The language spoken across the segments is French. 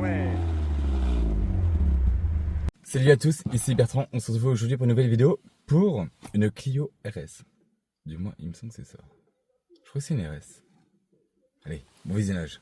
ouais. Salut à tous, ici Bertrand, on se retrouve aujourd'hui pour une nouvelle vidéo pour une Clio RS. Du moins, il me semble que c'est ça. Je crois que c'est une RS. Allez, bon visionnage.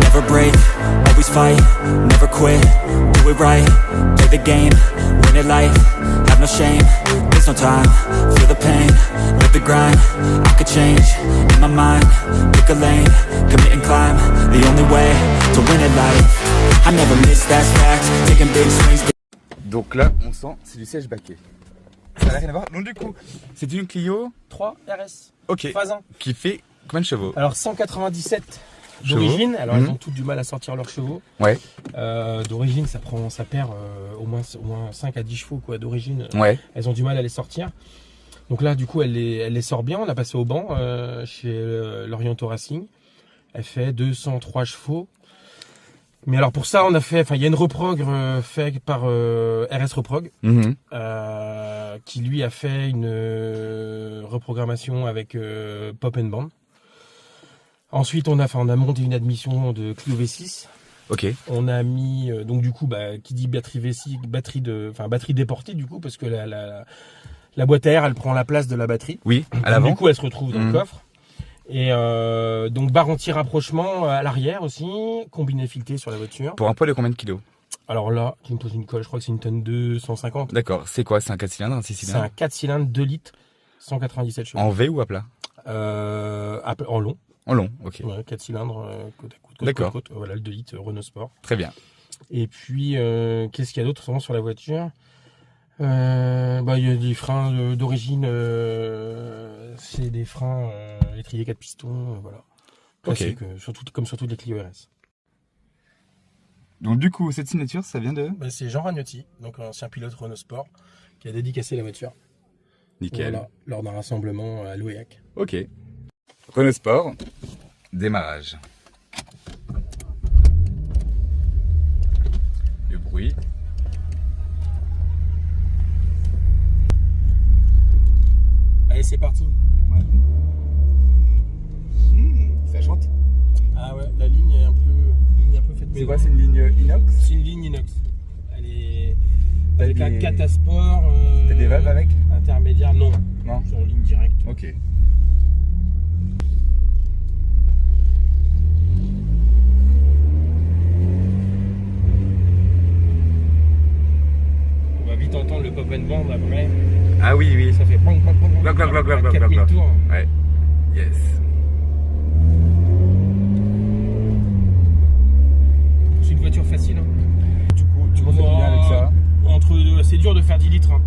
Never break, always fight, never quit, do it right, play the game, win it life, have no shame, there's no time, feel the pain, live the grind, I could change, in my mind, pick a lane, commit and climb, the only way to win it life, I never miss, that's fact, taking big swings. Donc là, on sent, c'est du siège baquet. Ça n'a rien à voir. Donc du coup, c'est une Clio 3 RS. ok, Phase 1. qui fait combien de chevaux? Alors 197 d'origine. Alors elles ont toutes du mal à sortir leurs chevaux. Ouais. D'origine, ça perd au moins 5 à 10 chevaux quoi. D'origine, Ouais. elles ont du mal à les sortir. Donc là, du coup, elle les sort bien. On a passé au banc chez l'Oriento Racing. Elle fait 203 chevaux. Mais alors pour ça, on a fait, il y a une reprog faite par RS Reprog, qui lui a fait une reprogrammation avec Pop and Band. Ensuite, on a monté une admission de Clio V6. Ok. On a mis donc du coup, qui dit batterie V6, batterie déportée du coup, parce que la boîte à air, elle prend la place de la batterie. Oui, à Donc, l'avant. du coup, elle se retrouve dans le coffre. Et donc barre anti-rapprochement à l'arrière aussi, combiné fileté sur la voiture. Pour un poids de combien de kilos? Alors là, tu me poses une colle, je crois que c'est une tonne 250. D'accord, c'est quoi? C'est un 4 cylindres, un 6 C'est cylindres? un 4 cylindres, 2 litres, 197 chevaux. En V ou à plat? En long. En long, ok. Ouais, 4 cylindres, côte à côte. D'accord. Côte. Voilà, le 2 litres Renault Sport. Très bien. Et puis, qu'est-ce qu'il y a d'autre sur la voiture? Il y a des freins d'origine, c'est des freins étriers 4 pistons, voilà. Classique, comme sur toutes les Clio RS. Donc du coup, cette signature, ça vient de? C'est Jean Ragnotti, donc un ancien pilote Renault Sport, qui a dédicacé la voiture. Nickel. Voilà, lors d'un rassemblement à Loyac. Ok. Renault Sport, démarrage. Le bruit. Allez, c'est parti. Ouais. Ça chante. Ah ouais, la ligne est un peu faite. C'est quoi, c'est une ligne inox? C'est une ligne inox. Elle est avec un catasport. T'as des valves avec? Intermédiaire, non. Non. C'est en ligne directe. Ok. On va vite entendre le pop and band après. Ah oui, oui. Ça fait bang, bang, bang, Glock, glock, glock, glock, glock, 4000 glock. tours. Ouais. Yes. C'est une voiture facile. Hein. Tu penses bien avec ça? C'est dur de faire 10 litres. Hein.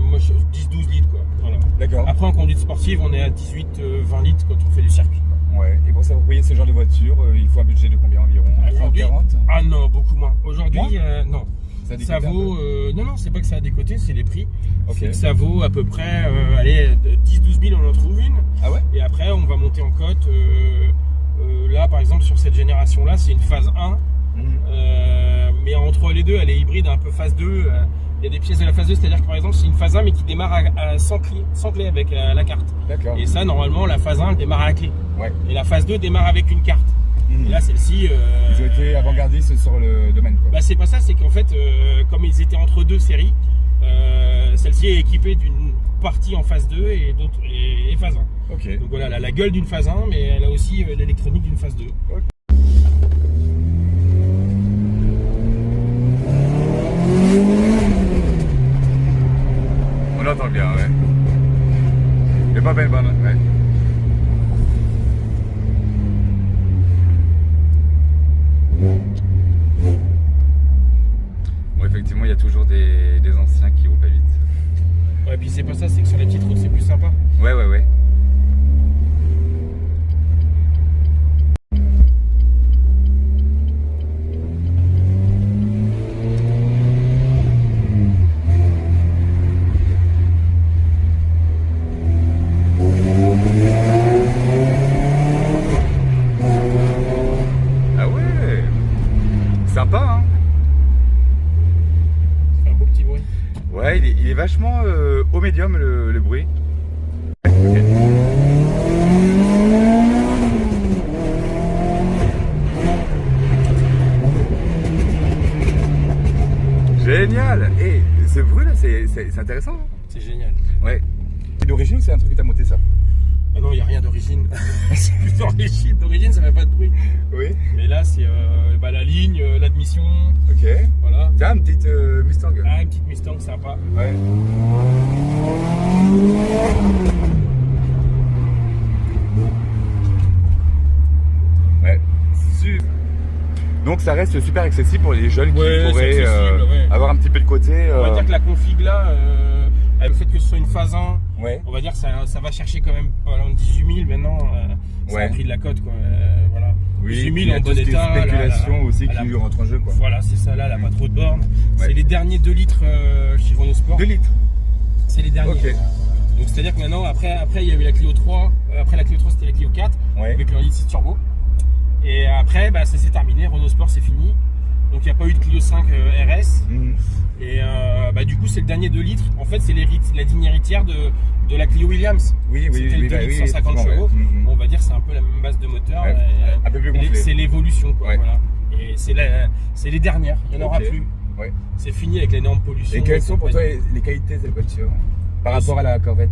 Moi, 10-12 litres. Quoi. Voilà. D'accord. Après, en conduite sportive, on est à 18-20 litres quand on fait du circuit. Ouais. Et pour s'approprier ce genre de voiture, il faut un budget de combien environ? 30, 40? Ah non, beaucoup moins. Aujourd'hui, non. Ça vaut. Non, c'est pas que ça a décoté, c'est les prix. Ok. C'est que ça vaut à peu près 10-12 000, on en trouve une. Ah ouais? Et après, on va monter en cote. Là, par exemple, sur cette génération-là, c'est une phase 1. Mais entre les deux, elle est hybride, un peu phase 2. Il y a des pièces de la phase 2, c'est-à-dire que par exemple, c'est une phase 1 mais qui démarre sans clé avec la carte. D'accord. Et ça, normalement, la phase 1 elle démarre à la clé. Ouais. Et la phase 2 démarre avec une carte. Et là, celle-ci. Ils ont été avant-gardistes sur le domaine, quoi. C'est pas ça, c'est qu'en fait, comme ils étaient entre deux séries, celle-ci est équipée d'une partie en phase 2 et d'autres et phase 1. Ok. Donc voilà, elle a la gueule d'une phase 1, mais elle a aussi l'électronique d'une phase 2. Okay. On entend bien, ouais. Mais pas belle, bonne, ouais. Bon, effectivement, il y a toujours des anciens qui roulent pas vite. Ouais, et puis c'est pas ça, c'est que sur les petites routes, c'est plus sympa. Ouais, ouais, ouais. Ah ouais, sympa, hein. Ça fait un beau petit bruit. Ouais, il est vachement au médium le bruit. Ok. Génial. Et ce bruit là, c'est intéressant. Hein. C'est génial. Ouais. Et d'origine ou c'est un truc que t'as monté ça? Ah non, il n'y a rien d'origine. D'origine, ça fait pas de bruit. Oui. Mais là, c'est la ligne, l'admission. Ok. Voilà. Tiens, une petite Mustang. Ah, une petite Mustang sympa. Ouais. Ouais. Donc ça reste super accessible pour les jeunes Ouais, qui pourraient c'est accessible, ouais. avoir un petit peu de côté. On va dire que la config là, le fait que ce soit une phase 1, Ouais. on va dire que ça va chercher quand même pas loin de 18 000 maintenant. C'est Ouais. le prix de la cote quoi. Voilà. Oui, 18 il y 000 a en bon toute une état. spéculation aussi elle qui a- rentre en jeu quoi. Voilà, c'est ça là, elle a pas trop de bornes. Ouais. C'est les derniers 2 litres chez Renault Sport. 2 litres. C'est les derniers. Ok. Donc c'est à dire que maintenant, après il y a eu la Clio 3. Après la Clio 3, c'était la Clio 4 Ouais. avec le 1.6 turbo. Et après, ça s'est terminé. Renault Sport, c'est fini. Donc il n'y a pas eu de Clio 5 RS. Mhm. Et du coup, c'est le dernier 2 litres. En fait, c'est la digne héritière de la Clio Williams. Oui, oui, C'était oui, le 2 bah litres oui, 150 effectivement, chevaux. ouais. Mhm. On va dire que c'est un peu la même base de moteur. Ouais. Un peu plus gonflé. C'est l'évolution, quoi. Ouais. Voilà. Et c'est les dernières. Il n'y en aura Ok. plus. Ouais. C'est fini avec les normes pollution. Et quelles sont pour toi compagnie. les qualités de cette voiture par rapport à la Corvette?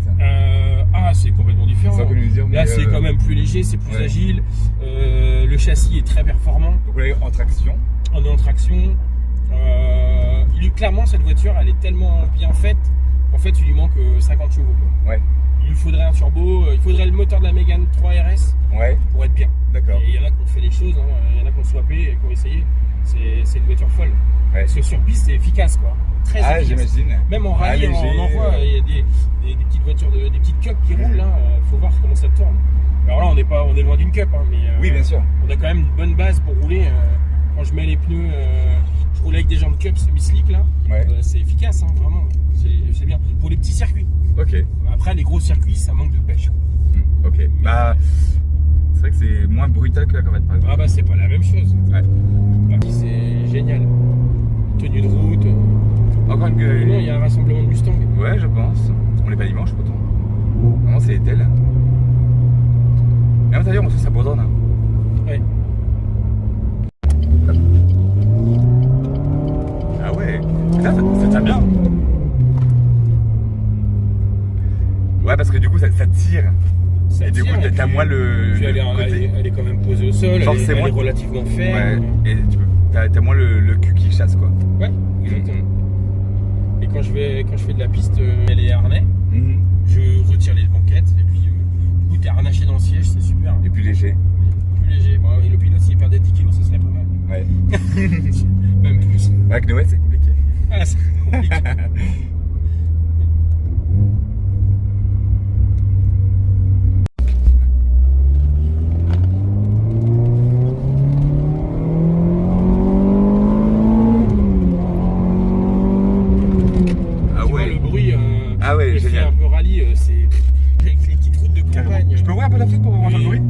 C'est complètement différent. Sans nous dire, Là, mais, c'est quand même plus léger, c'est plus ouais. agile. Le châssis est très performant. Donc là, en traction. On est en traction. Clairement, cette voiture, elle est tellement bien faite qu'en fait, il lui manque 50 chevaux. Quoi. Ouais. Il lui faudrait un turbo, il faudrait le moteur de la Mégane 3 RS Ouais. pour être bien. D'accord. Et il y en a qui ont fait les choses, hein. Il y en a qui ont swappé et qui ont essayé. C'est une voiture folle. Ouais. Parce que sur piste, c'est efficace, quoi. Très Ah, efficace. j'imagine. Même en rallye, Allégé, on en voit, il y a des petites voitures, des petites cups qui roulent, là. Faut voir comment ça tourne. Alors là, on est loin d'une cup, hein, mais Oui, bien sûr. on a quand même une bonne base pour rouler. Quand je mets les pneus, je roule avec des jambes cup semi-slick, là. Ouais. C'est efficace, hein, vraiment. C'est bien. Pour les petits circuits. Ok. Après, les gros circuits, ça manque de pêche. Ok. Bah, c'est vrai que c'est moins brutal que la Corvette, par exemple. C'est pas la même chose. Ouais. C'est génial. Tenue de route. Encore une Non, il y a un rassemblement de Mustang. Ouais, je pense. On n'est pas dimanche pourtant. Vraiment, c'est tel. Et à l'intérieur, on trouve ça bourdonne. Hein. Ouais. Ah ouais. Putain, ça tient bien. Ouais, parce que du coup, ça tire. Ça Et du coup, tire, et t'as puis- moins le. Puis le côté. elle est quand même posée au sol, elle Forcément. est relativement ferme. Ouais. Et t'as moins le cul qui chasse, quoi. Ouais, exactement. Et quand je fais de la piste, elle est harnais, Mhm. je retire les banquettes et puis du coup t'es harnaché dans le siège, c'est super. Et plus léger. Plus léger. Bon, et le pilote s'il perdait 10 kilos, ça serait pas mal. Ouais. Même plus. Avec Noël, c'est compliqué. Ah, c'est compliqué. Ah Tu vois, ouais. le bruit, Ah ouais, effet génial. un peu rallye, c'est avec les petites routes de campagne. Je peux ouvrir un peu la fenêtre pour entendre le bruit?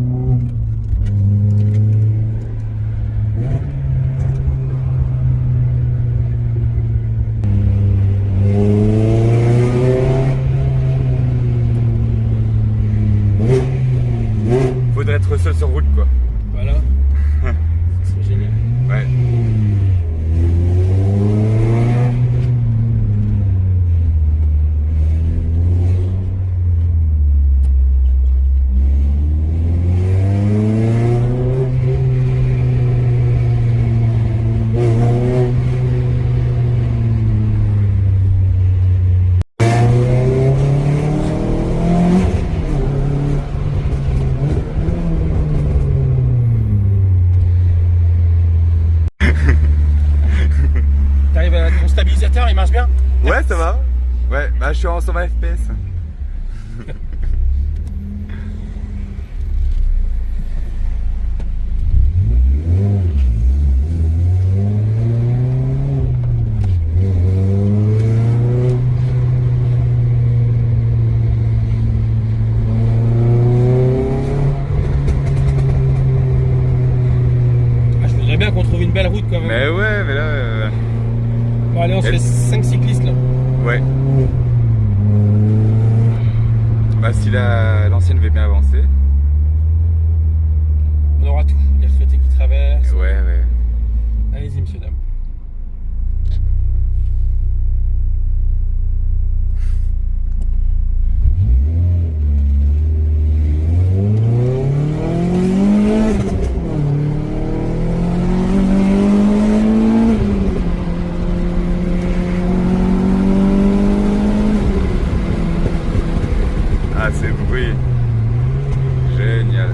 Faudrait être seul sur route, quoi. Voilà. C'est génial. Ouais. T'arrives à ton stabilisateur, il marche bien? Ouais, ça va. Ouais, bah je suis en 120 FPS. Je voudrais bien qu'on trouve une belle route quand même. Mais ouais, mais là. Bon, allez, on se Elle- fait 5 cyclistes là. Ouais. Bah, si l'ancienne veut bien avancer. On aura tout. Les retraités qui traversent. Ouais, ouais. Allez-y, monsieur, dame. Ah, c'est bruit. Génial.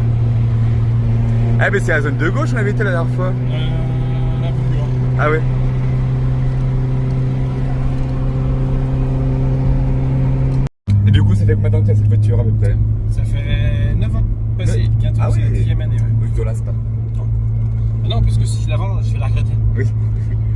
Ah, mais c'est la zone de gauche, on avait été la dernière fois. Là, plus loin. Ah ouais. Et du coup, ça fait combien de temps que tu as cette voiture à peu près? Ça fait 9 ans passé. Ouais. Bientôt, Ah c'est la oui. 10e année. Ouais. Oui, je te lasse pas. Ah non, parce que si je la vends, je vais la regretter. Oui.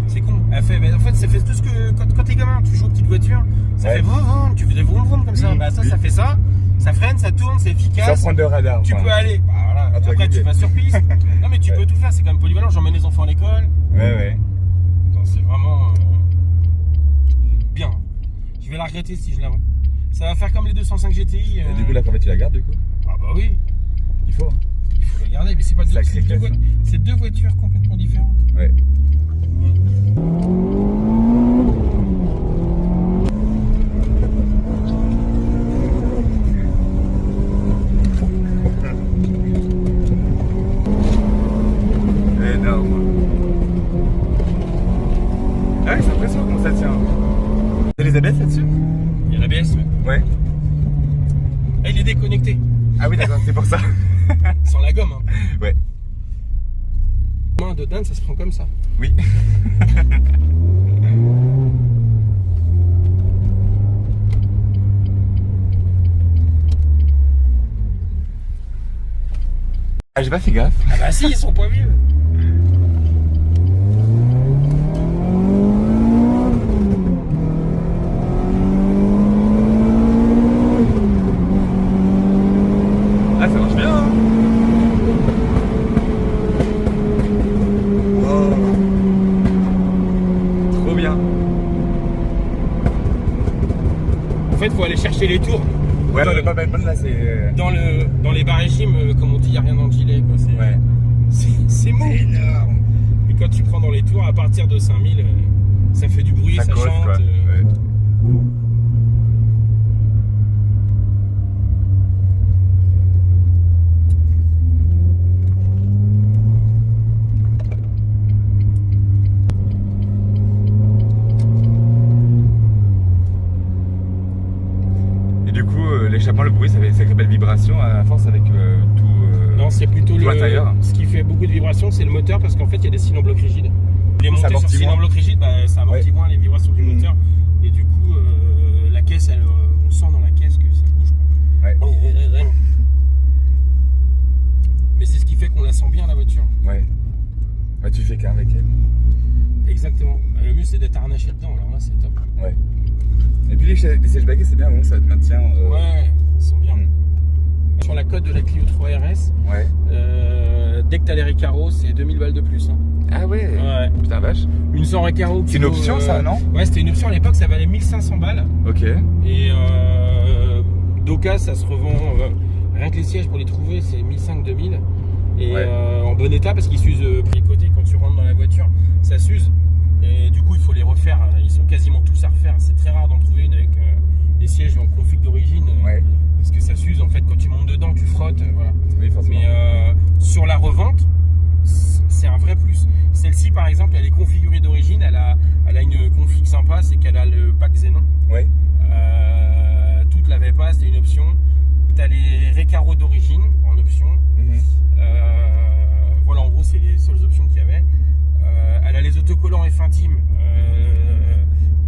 C'est con. En fait, ça fait tout ce que. Quand t'es gamin, tu joues aux petites voitures, ça Ouais. fait vroom vroom, tu faisais vroom vroom comme ça. Oui, Bah, ça, oui. ça fait ça. Ça freine, ça tourne, c'est Sans efficace. prendre de radar. Tu enfin. peux aller. Bah, voilà. Entre Après, tu guillemets. vas sur piste. Non, mais tu peux tout faire. C'est quand même polyvalent. J'emmène les enfants à l'école. Ouais, ouais. Donc, c'est vraiment. Bien. Je vais la regretter si je la vends. Ça va faire comme les 205 GTI. Et du coup, la corvette, tu la gardes du coup? Ah, bah oui. Il faut. Hein. Il faut la garder. Mais c'est pas deux, Sacré classe. c'est deux voitures complètement différentes. Ouais. Énorme. Ah ouais, c'est impressionnant comment ça tient. T'as les ABS là-dessus? Il y a l'ABS. Ouais. Et il est déconnecté. Ah oui, d'accord, c'est pour ça. Sans la gomme. Hein. Ouais. Main de dinde, ça se prend comme ça. Oui. Ah, j'ai pas fait gaffe. Ah bah si, ils sont pas vieux. Ah, ça marche bien, hein. Wow. Trop bien. En fait, faut aller chercher les tours. Ouais, on est pas mal bonne là, c'est. Dans les bas régimes, comme on dit, il n'y a rien dans le gilet. Quoi. Ouais. C'est mou. Énorme. Et quand tu prends dans les tours, à partir de 5000, ça fait du bruit, ça cause, chante. quoi. Ouais. Et du coup, l'échappement, le bruit, ça fait une sacrée belle vibration à force avec tout. Non, c'est plutôt tout l'intérieur. ce qui fait beaucoup de vibrations, c'est le moteur, parce qu'en fait, il y a des cylindres blocs rigides. Les montées sur amortit cylindres moins. blocs rigides, bah, ça amortit moins les vibrations du moteur. Et du coup, la caisse, on sent dans la caisse que ça bouge. Quoi. Ouais. Vraiment. Mais c'est ce qui fait qu'on la sent bien, la voiture. Ouais. Bah, tu fais qu'un avec elle. Exactement. Le mieux, c'est d'être harnaché dedans. Alors là, c'est top. Ouais. Et puis les sièges baguets, c'est bien, bon, ça te maintient. Ouais, ils sont bien. Mm. Sur la cote de la Clio 3 RS, Ouais. dès que t'as les Recaro, c'est 2000 balles de plus. Hein. Ah ouais. Ouais. Putain, vache. Une 100 Recaro. C'est une option, ça, non? Ouais, c'était une option à l'époque, ça valait 1500 balles. Ok. Et d'occasion, ça se revend. Rien que les sièges pour les trouver, c'est 1500-2000. Et Ouais. en bon état, parce qu'ils s'usent les côtés quand tu rentres dans la voiture, ça s'use. Et du coup, il faut les refaire. Ils sont quasiment tous à refaire. C'est très rare d'en trouver une avec les sièges en config d'origine. Ouais. Parce que ça s'use en fait quand tu montes dedans, tu frottes. Voilà. Oui, forcément. Mais sur la revente, c'est un vrai plus. Celle-ci, par exemple, elle est configurée d'origine. Elle a une config sympa, c'est qu'elle a le pack Xenon. Ouais. Toute l'avait pas, c'était une option. Tu as les Recaro d'origine en option. Mhm. Voilà, en gros, c'est les seules options qu'il y avait. Elle a les autocollants F1 Team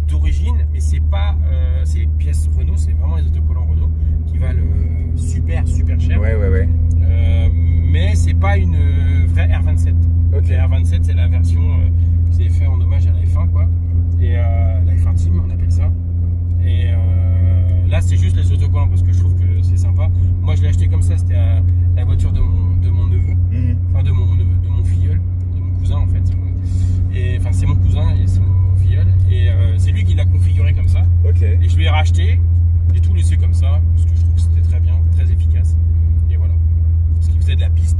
d'origine, mais c'est pas c'est pièces Renault, c'est vraiment les autocollants Renault qui valent super cher. Ouais, ouais, ouais. Mais c'est pas une vraie R27. Ok. La R27, c'est la version qu'ils avaient fait en hommage à la F1, quoi. Et la F1 Team, on appelle ça. Et là, c'est juste les autocollants parce que je trouve que c'est sympa. Moi, je l'ai acheté comme ça, c'était la voiture de mon neveu, Mhm. enfin de mon filleul, de mon cousin en fait. Et enfin, c'est mon cousin et c'est mon filleul. Et c'est lui qui l'a configuré comme ça. Ok. Et je lui ai racheté, j'ai tout laissé comme ça parce que je trouve que c'était très bien. piste.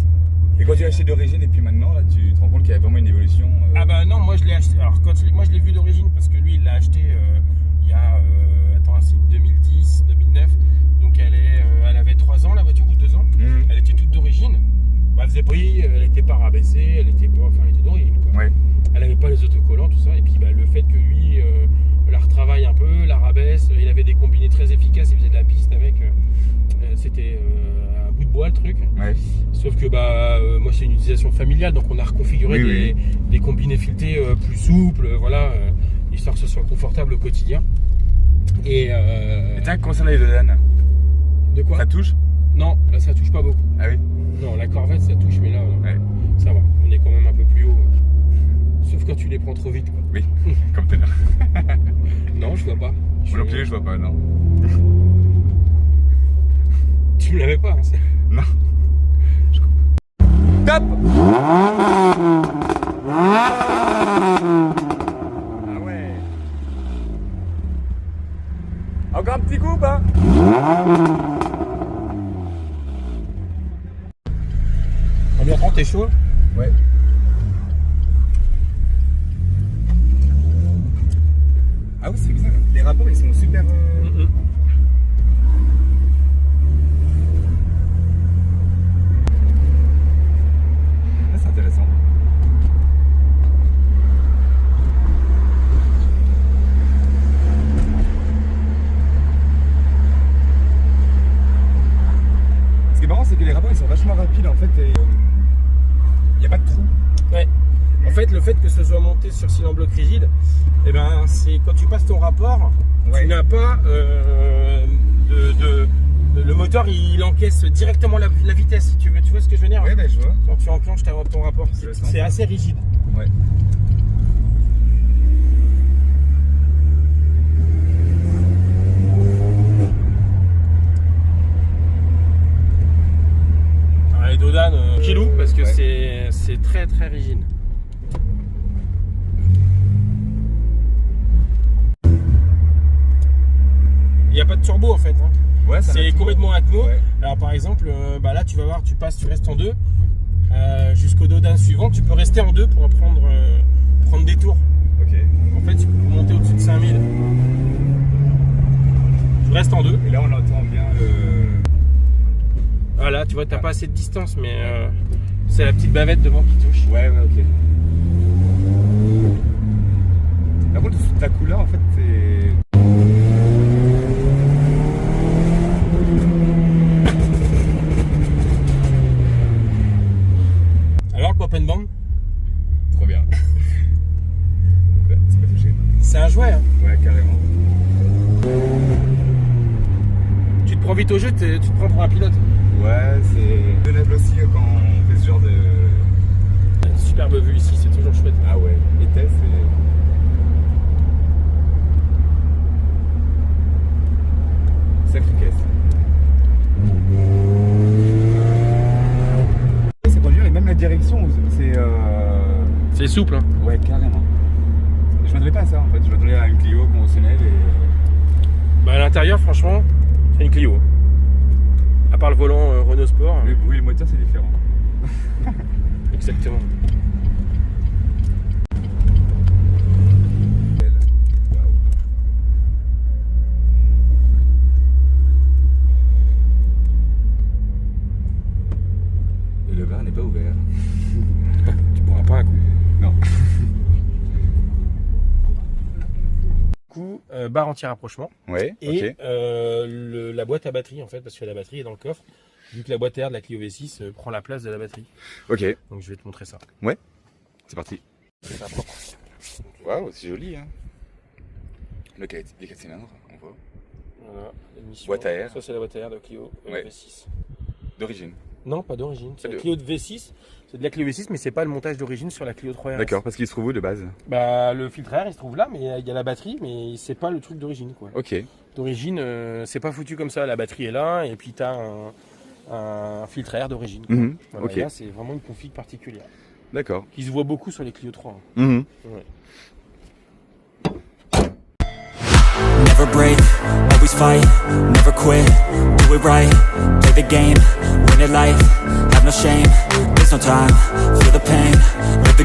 Et quand tu l'as acheté d'origine et puis maintenant, là, tu te rends compte qu'il y a vraiment une évolution. Ah bah non, moi je l'ai acheté. Alors moi je l'ai vu d'origine parce que lui il l'a acheté il y a c'est 2010, 2009. Donc elle avait 3 ans la voiture ou 2 ans. Elle était toute d'origine. Bah, elle faisait bruit, elle était pas rabaissée, elle était d'origine. Quoi. Ouais. Elle avait pas les autocollants, tout ça. Et puis bah, le fait que lui la retravaille un peu, la rabaisse, il avait des combinés très efficaces, il faisait de la piste avec. C'était un bout de bois le truc. Ouais. Sauf que moi c'est une utilisation familiale, donc on a reconfiguré des combinés filetés plus souples, voilà, histoire que ce soit confortable au quotidien. Et tiens, concernant les Dodan, de quoi? ça touche? Non, là ça touche pas beaucoup. Ah oui. Non, la Corvette ça touche, mais là Ouais. ça va, on est quand même un peu plus haut. Sauf quand tu les prends trop vite, quoi. Oui, comme t'es là. Non, je vois pas. Moi non plus, je vois pas, non. Tu me l'avais pas, hein, Non. Je comprends. Top. Ah ouais. Encore un petit coup, pas? On lui apprend, t'es chaud? Ouais. Ah oui, c'est bizarre. Les rapports, ils sont super... C'est intéressant. Ce qui est marrant, c'est que les rapports, ils sont vachement rapides, en fait, et il n'y a pas de trou. Ouais. En fait, le fait que ce soit monté sur cylindre bloc rigide, eh ben, c'est quand tu passes ton rapport, tu n'as pas le moteur, il encaisse directement la vitesse. Tu vois ce que je veux dire? Ouais, bah, je vois. Quand tu enclenches ton rapport, c'est assez rigide. Ouais. Les Dodan, kilou, parce que c'est très très rigide. Il n'y a pas de turbo en fait. Hein. Ouais, c'est complètement atmo. Ouais. Alors par exemple, là tu vas voir, tu restes en 2 jusqu'au Dodan suivant. Tu peux rester en 2 pour prendre des tours. Ok. En fait, tu peux monter au-dessus de 5000. Tu restes en 2. Et là, on entend bien le... Voilà, tu vois, t'as pas assez de distance, mais c'est la petite bavette devant qui touche. Ouais, ok. Par contre, ta couleur, en fait, c'est... Alors, le pop and band? Trop bien. C'est pas touché. C'est un jouet, hein. Ouais, carrément. Tu te prends vite au jeu, tu te prends pour un pilote. Ouais, c'est donnable aussi quand on fait ce genre de... Superbe vue ici, c'est toujours chouette. Ah ouais, vitesse et... Sacrée caisse. C'est conduire et même la direction, c'est... C'est souple, hein. Ouais, carrément. Je m'attendais pas à ça en fait, je m'attendais à une Clio conventionnelle et... Bah à l'intérieur, franchement, c'est une Clio. À part le volant Renault Sport. Le bruit et le moteur c'est différent. Exactement. Et le bar n'est pas ouvert. Tu boiras pas un coup. Non. Coup, barre anti-rapprochement. Ouais, Et ok. la boîte à batterie en fait, parce que la batterie est dans le coffre. Vu que la boîte à air de la Clio V6 prend la place de la batterie. Ok, Donc je vais te montrer ça. ouais, c'est parti. C'est ça propre. Waouh, c'est joli hein. Les 4 cylindres, on voit. Voilà, l'émission. Boîte à air. Ça c'est la boîte à air de Clio Ouais. V6. D'origine. Non, pas d'origine. C'est Pas la de- Clio de V6. C'est de la Clio V6, mais c'est pas le montage d'origine sur la Clio 3RS. D'accord, parce qu'il se trouve où de base? Bah le filtre à air il se trouve là, mais il y a la batterie, mais c'est pas le truc d'origine quoi. Ok, D'origine, c'est pas foutu comme ça. La batterie est là, et puis t'as un filtre à air d'origine. quoi. mhm, Voilà, ok, et là c'est vraiment une config particulière. d'accord. Qui se voit beaucoup sur les Clio 3. hein. Mhm. Ouais. Never break, always fight, never quit, do it right, play the game, win it life, have no no shame, there's no time for